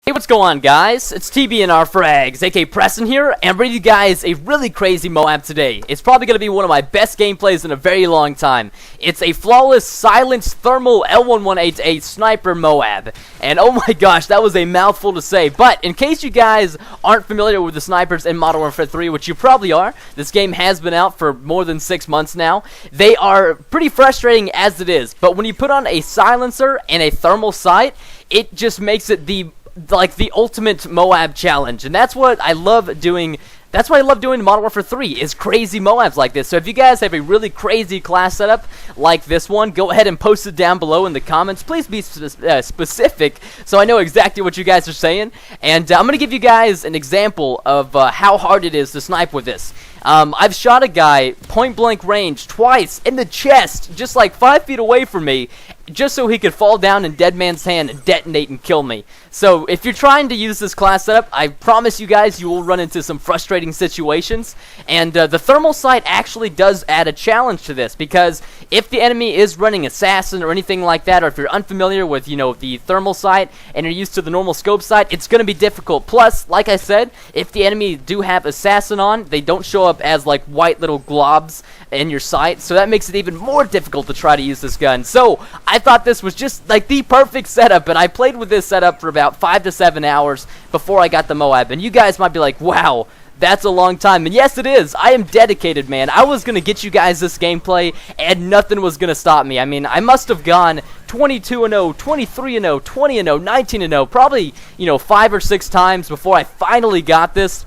Hey, what's going on, guys? It's TBNR Frags, aka Preston here, and I'm bringing you guys a really crazy MOAB today. It's probably going to be one of my best gameplays in a very long time. It's a flawless, silenced, thermal L118a sniper MOAB. And oh my gosh, that was a mouthful to say. But in case you guys aren't familiar with the snipers in Modern Warfare 3, which you probably are, this game has been out for more than 6 months now. They are pretty frustrating as it is, but when you put on a silencer and a thermal sight, it just makes it the ultimate MOAB challenge, and that's what I love doing. That's what I love doing in Modern Warfare 3, is crazy MOABs like this. So if you guys have a really crazy class setup like this one, go ahead and post it down below in the comments. Please be specific so I know exactly what you guys are saying. And I'm going to give you guys an example of how hard it is to snipe with this. I've shot a guy point blank range twice in the chest, just like 5 feet away from me, just so he could fall down in dead man's hand and detonate and kill me. So if you're trying to use this class setup, I promise you guys you will run into some frustrating situations. And the thermal sight actually does add a challenge to this, because if the enemy is running assassin or anything like that, or if you're unfamiliar with, you know, the thermal sight and you're used to the normal scope sight, it's going to be difficult. Plus, like I said, if the enemy do have assassin on, they don't show up as like white little globs in your sight, so that makes it even more difficult to try to use this gun. So I thought this was just like the perfect setup, and I played with this setup for about 5 to 7 hours before I got the MOAB. And you guys might be like, wow, that's a long time. And yes, it is. I am dedicated, man. I was gonna get you guys this gameplay and nothing was gonna stop me. I mean, I must have gone 22-0, 23-0, 20-0, 19-0, probably, you know, 5 or 6 times before I finally got this.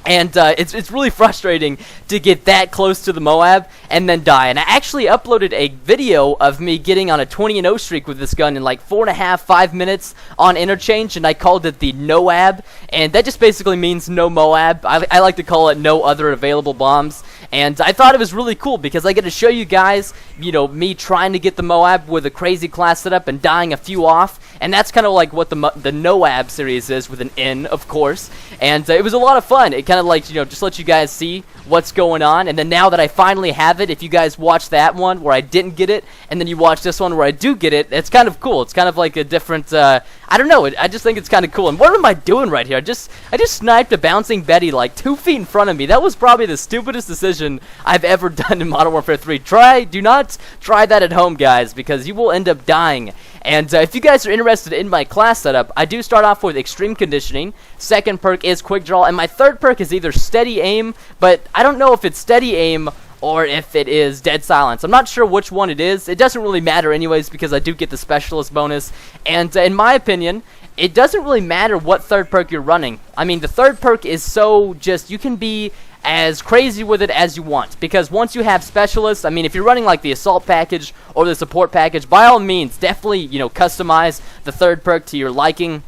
And it's really frustrating to get that close to the MOAB and then die. And I actually uploaded a video of me getting on a 20-0 streak with this gun in like 4.5, 5 minutes on interchange, and I called it the NOAB, and that just basically means no MOAB. I like to call it no other available bombs. And I thought it was really cool because I get to show you guys, you know, me trying to get the MOAB with a crazy class setup and dying a few off. And that's kind of like what the NOAB series is, with an N, of course. And it was a lot of fun. It kind of like, you know, just let you guys see what's going on. And then now that I finally have it, if you guys watch that one where I didn't get it, and then you watch this one where I do get it, it's kind of cool. It's kind of like a different, I don't know, I just think it's kind of cool. And what am I doing right here? I just sniped a bouncing Betty like 2 feet in front of me. That was probably the stupidest decision I've ever done in Modern Warfare 3. Do not try that at home, guys, because you will end up dying. And if you guys are interested in my class setup, I do start off with extreme conditioning. Second perk is quick draw, and my third perk is either steady aim, but I don't know if it's steady aim or if it is dead silence. I'm not sure which one it is. It doesn't really matter anyways, because I do get the specialist bonus. And in my opinion, it doesn't really matter what third perk you're running. I mean, the third perk is so just, you can be as crazy with it as you want, because once you have specialists, I mean, if you're running like the assault package or the support package, by all means, definitely, you know, customize the third perk to your liking.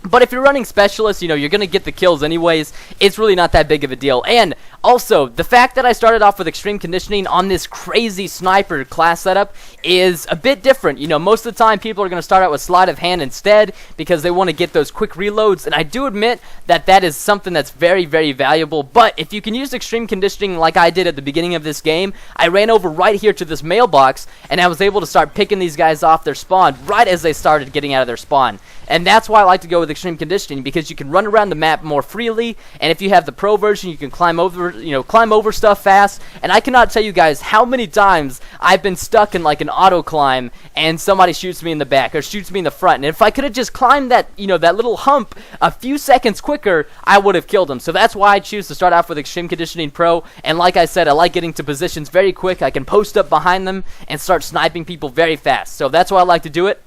But if you're running specialists, you know, you're going to get the kills anyways. It's really not that big of a deal. And also, the fact that I started off with extreme conditioning on this crazy sniper class setup is a bit different. You know, most of the time people are going to start out with sleight of hand instead, because they want to get those quick reloads. And I do admit that that is something that's very, very valuable. But if you can use extreme conditioning like I did at the beginning of this game, I ran over right here to this mailbox, and I was able to start picking these guys off their spawn right as they started getting out of their spawn. And that's why I like to go with extreme conditioning, because you can run around the map more freely, and if you have the pro version, you can climb over stuff fast. And I cannot tell you guys how many times I've been stuck in like an auto climb and somebody shoots me in the back or shoots me in the front, and if I could have just climbed that, you know, that little hump a few seconds quicker, I would have killed him. So that's why I choose to start off with extreme conditioning pro. And like I said, I like getting to positions very quick. I can post up behind them and start sniping people very fast. So that's why I like to do it.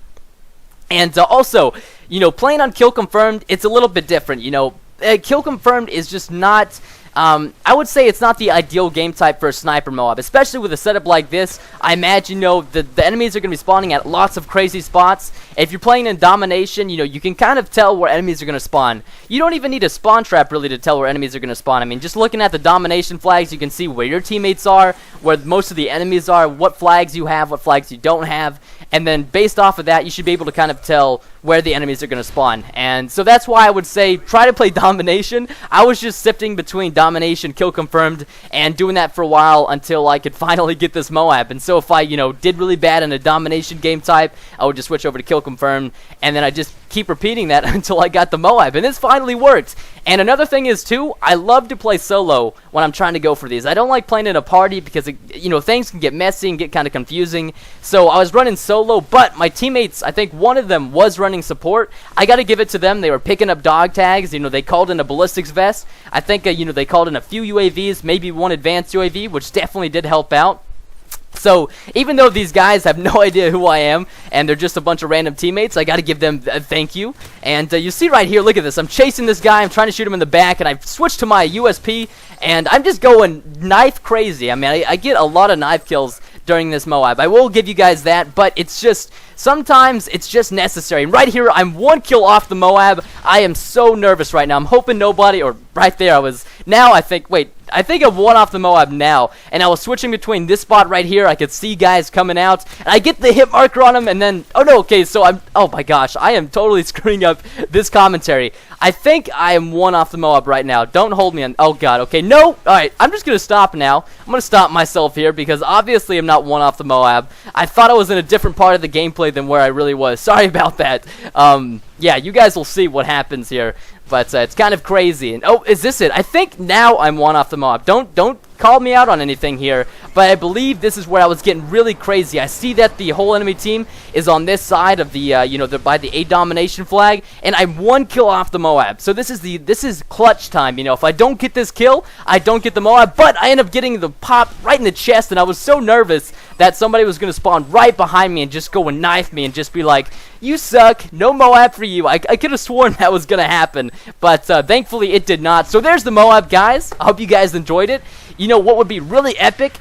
And also, you know, playing on kill confirmed, it's a little bit different. You know, kill confirmed is just not, I would say it's not the ideal game type for a sniper MOAB, especially with a setup like this. I imagine, you know, the enemies are going to be spawning at lots of crazy spots. If you're playing in domination, you know, you can kind of tell where enemies are going to spawn. You don't even need a spawn trap really to tell where enemies are going to spawn. I mean, just looking at the domination flags, you can see where your teammates are, where most of the enemies are, what flags you have, what flags you don't have. and then based off of that, you should be able to kind of tell where the enemies are going to spawn. And so that's why I would say try to play domination. I was just sifting between domination, kill confirmed, and doing that for a while until I could finally get this MOAB. And so if I, did really bad in a domination game type, I would just switch over to kill confirmed, and then I just keep repeating that until I got the MOAB, and this finally worked. And another thing is too, I love to play solo when I'm trying to go for these. I don't like playing in a party because things can get messy and get kind of confusing. So I was running solo, but my teammates, I think one of them was running support. I got to give it to them. They were picking up dog tags. They called in a ballistics vest. I think they called in a few UAVs, maybe one advanced UAV, which definitely did help out. So, even though these guys have no idea who I am, and they're just a bunch of random teammates, I gotta give them a thank you. And you see right here, look at this, I'm chasing this guy, I'm trying to shoot him in the back, and I've switched to my USP, and I'm just going knife crazy. I mean, I get a lot of knife kills during this MOAB. I will give you guys that, but it's just, sometimes it's just necessary. And right here, I'm 1 kill off the MOAB. I am so nervous right now. I'm hoping nobody, or right there, I think I'm 1 off the MOAB now, and I was switching between this spot right here. I could see guys coming out, and I get the hit marker on them, and then, oh my gosh, I am totally screwing up this commentary. I think I am 1 off the MOAB right now. Don't hold me on, oh god, okay, no, alright, I'm just gonna stop now. I'm gonna stop myself here, because obviously I'm not 1 off the MOAB. I thought I was in a different part of the gameplay than where I really was. Sorry about that. Yeah, you guys will see what happens here. But it's kind of crazy. And oh, is this it? I think now I'm 1 off the MOAB. Don't call me out on anything here, but I believe this is where I was getting really crazy. I see that the whole enemy team is on this side of the by the A domination flag, and I'm 1 kill off the MOAB. So this is clutch time. If I don't get this kill, I don't get the MOAB, but I end up getting the pop right in the chest, and I was so nervous that somebody was going to spawn right behind me and just go and knife me and just be like, you suck, no MOAB for you. I could have sworn that was going to happen, but thankfully it did not. So there's the MOAB, guys. I hope you guys enjoyed it. What would be really epic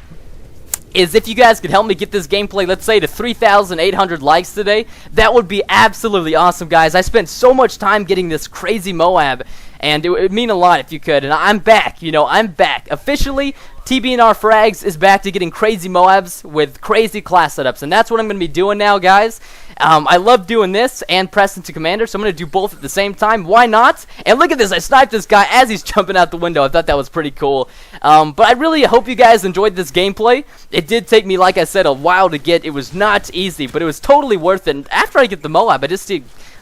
is if you guys could help me get this gameplay, let's say, to 3,800 likes today. That would be absolutely awesome, guys. I spent so much time getting this crazy MOAB, and it would mean a lot if you could. And I'm back, I'm back. Officially, TBNR Frags is back to getting crazy MOABs with crazy class setups, and that's what I'm going to be doing now, guys. I love doing this and pressing to commander, so I'm going to do both at the same time. Why not? And look at this, I sniped this guy as he's jumping out the window. I thought that was pretty cool. But I really hope you guys enjoyed this gameplay. It did take me, like I said, a while to get. It was not easy, but it was totally worth it. And after I get the MOAB, I just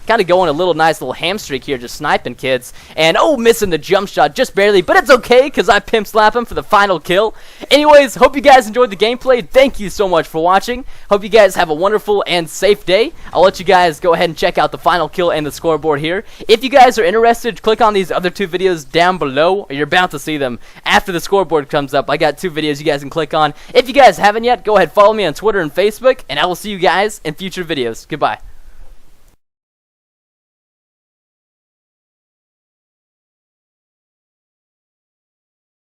kind of going a nice little ham streak here, just sniping kids. And, oh, missing the jump shot just barely. But it's okay, because I pimp slap him for the final kill. Anyways, hope you guys enjoyed the gameplay. Thank you so much for watching. Hope you guys have a wonderful and safe day. I'll let you guys go ahead and check out the final kill and the scoreboard here. If you guys are interested, click on these other 2 videos down below, or you're about to see them after the scoreboard comes up. I got 2 videos you guys can click on. If you guys haven't yet, go ahead, follow me on Twitter and Facebook, and I will see you guys in future videos. Goodbye.